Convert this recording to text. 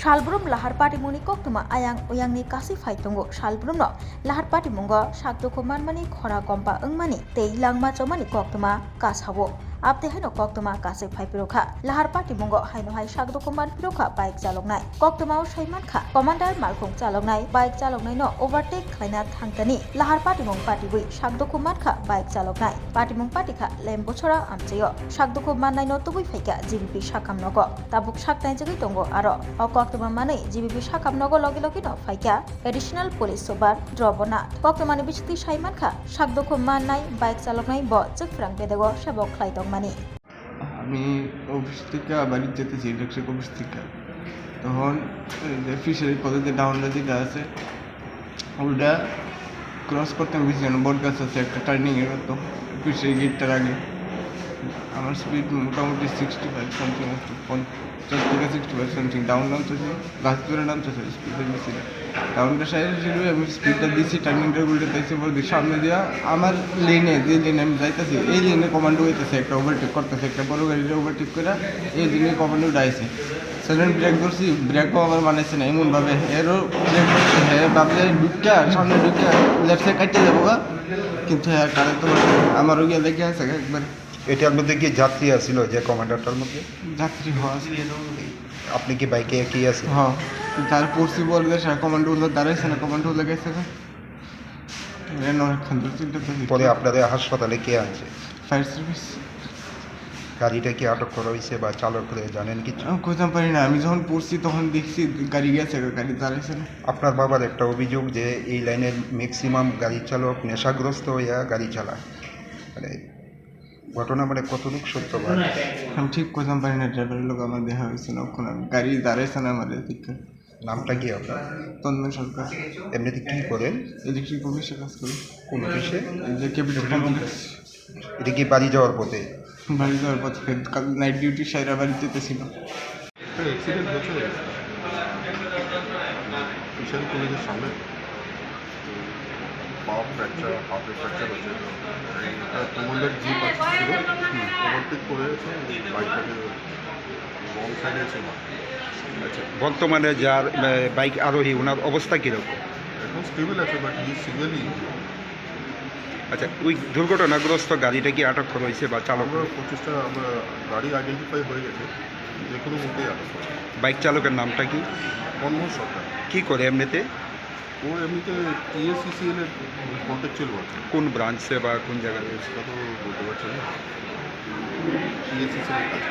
Salbrum lahar patimuni koktuma ayang uyangni kasi faitongo salbrumno lahar patimungo sakdoko manmani khora kompa engmani tei langma chomani koktuma kashawo apte haino koktuma kasi faipirokha lahar patimungo haino hai sakdoko manpirokha bike chaloknai koktuma saimankha commander malkhung chaloknai bike chaloknai no overtake khlaina thangtani lahar patimung patibui sakdoko mankha bike chaloknai patimung patikha lembochora amcheyo sakdoko mannai no tubui faika GBP sakamnogo tabuk saknai jagoi tongo aro koktuma manai GBP sakamnogo loge loge no faika additional police super drobona koktuma ni bichti saimankha sakdoko mannai bike chaloknai bo chukfrang pedego sabok khlaitong mani আমি office থেকে বাড়ি যেতেছি electric office থেকে তখন fishery পথে যে ডাউনটা যেটা আছে ওটা ক্রস করতে আমি বেশি বট গাছ আছে একটা টার্নিংয়ের তো ফিশারি গেটটার আগে আমার স্পিড মোটামুটি 65 সামথিং 50 থেকে 65 সামথিং ডাউন নামতেছে গাছ ধরে নামতেছে স্পিডের বেশি ডাউনটা সাইডে ছিল আমি স্পিডটা দিচ্ছি টার্নিংটা উল্টে তাইছে পরে সামনে দিয়া আমার লেনে যে লেনে আমি যাইতেছি এই লেনে কমান্ডো হইতেছে একটা ওভারটেক করতেছে একটা বড় গাড়িটা ওভারটেক করে এই লেনে কমান্ডো উঠাইছে সেকেন্ড ব্রেক ধরছি ব্রেকও আমার মানাইছে না এমনভাবে এরও ব্রেক ধরছে হ্যাঁ ভাবলে ঢুকিয়া সামনে ঢুকিয়া লেফট সাইড কাটতে যাবো কিন্তু হ্যাঁ কারেন্ট তো আমারও গিয়ে দেখে আছে একবার। এটার মধ্যে কি যাত্রী আছিল যে কমান্ডারটার মধ্যে? যাত্রী হওয়া আছে। আপনি কি বাইকে কি আছে? হ্যাঁ তার পড়ছি বলবে সে কমান্ডো হলো দাঁড়াইছে না কমান্ডো হলে গেছে পরে আপনাদের হাসপাতালে কে আনছে? Fire service. গাড়িটা কি আটক করা হয়েছে বা চালক জানেন কিছু? কোথাও পারি না, আমি যখন পড়ছি তখন দেখছি গাড়ি গেছে, গাড়ি দাঁড়াইছে না। আপনার বাবার একটা অভিযোগ যে এই লাইনের ম্যাক্সিমাম গাড়ি চালক নেশাগ্রস্ত হইয়া গাড়ি চালায়, মানে ঘটনা মানে কতটুকু সত্য? আমি ঠিক কোথাও পারি না, ড্রাইভারের লোক আমার দেখা হয়েছে না, ওখানে গাড়ি দাঁড়াইছে না আমাদের দিকে। নামটা কি আপনার? তন্ময় সরকার। এমনিতে কী করেন? ইলেকট্রিক অফিসে কাজ করি। কোন অফিসে? এই যে ক্যাপিটাল কমপ্লেক্স। এটা কি বাড়ি যাওয়ার পথে? বাড়ি যাওয়ার পথে কাল নাইট ডিউটি সাইরা বাড়ি যেতেছিল। অ্যাক্সিডেন্ট হচ্ছে ফিশারি কলেজের সামনে, পা ফ্র্যাকচার, হাতে ফ্র্যাকচার হচ্ছে। একটা কমান্ডার জিপ ছিল, ওভারটেক করে বাইকটাকে রং সাইডে ছিল। আচ্ছা, বর্তমানে যার বাইক আরোহী ওনার অবস্থা কীরকম? এখন স্টেবল আছে, বাট ই সিভিয়ারলি। আচ্ছা, ওই দুর্ঘটনাগ্রস্ত গাড়িটা কি আটক করা হয়েছে বা চালক? আমরা 25টা আমরা গাড়ি আইডেন্টিফাই হয়ে গেছে, যে কোনো মুহূর্তেই আটক করা। বাইক চালকের নামটা কি? তন্ময় সরকার। কী করে এমনিতে? ও এমনিতে TACCL এর কন্ট্যাকচুয়াল আছে। কোন ব্রাঞ্চে বা কোন জায়গায়? সেটা তো বলতে পারছি না, TACCL এর কাছে।